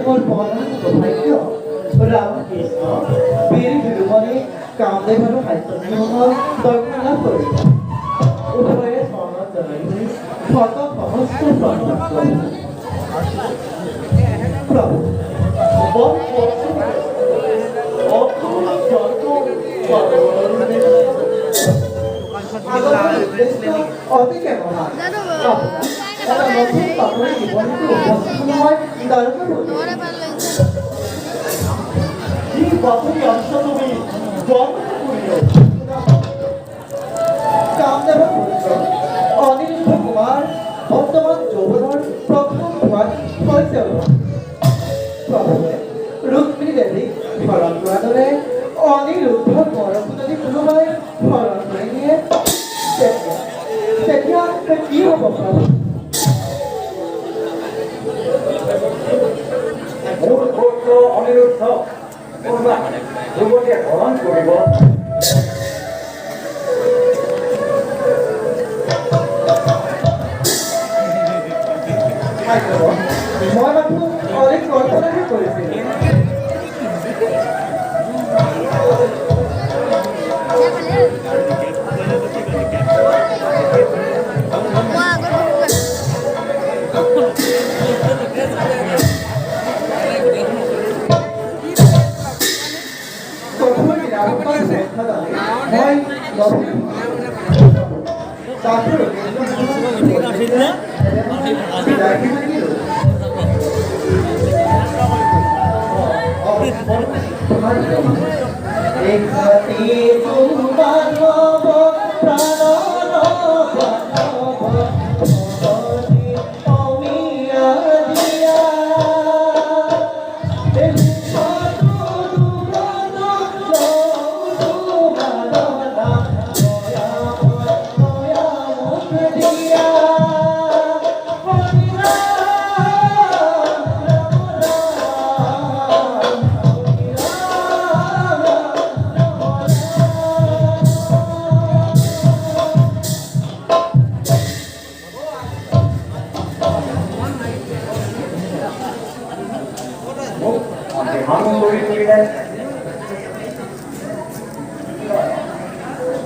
মোৰ বনান সৌভাগ্য ৰামকৃষ্ণ বীৰ বিৰুমণি কামদেৱ আৰু হাস্যসমূহৰ দৰ্শন লাভ কৰিব উভয়ে স্মৰণত জনাই শত সহস্ৰ প্ৰভু বন অতিকে মহান এটা নতুন পাপড়ি জীবনটো উপস্থিত হয় দরকার কি পাপড়ি অংশ তুমি জন্ম করিল কামদেব পুত্র অনিরুদ্ধ কুমার বর্তমান যৌবনের প্রথম কুমার হয়েছে প্রভুৱে ৰুক্মিণী দেৱীক হৰণ কৰাৰ দৰে অনিৰুদ্ধ কুমাৰকো যদি কোনোবাই হৰণ কৰি নিয়ে তেতিয়া কি হ'ব প্ৰভু মোৰ পুত্ৰ অনিৰুদ্ধ কোনোবা যুৱতীয়ে হৰণ কৰিব মই মাথো অনেক কল্পনাহে কৰিছিলোঁ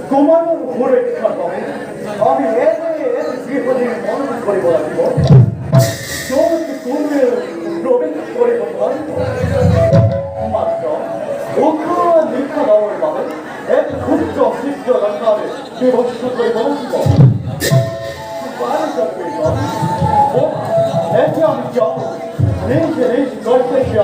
কুমাৰৰ সুৰক্ষাৰ বাবে আমি গৃহদিন মনোযোগ কৰিব লাগিব কোনোৱে প্ৰৱেশ কৰিব মাত্ৰ উশাহ নিশাহ লবৰ বাবে এক ক্ষুদ্ৰ চিত্ৰ ৰখাৰে ব্যৱস্থা কৰিব লাগিব এতিয়া আমি যাওঁ নিজ নিজ কৰ্তব্য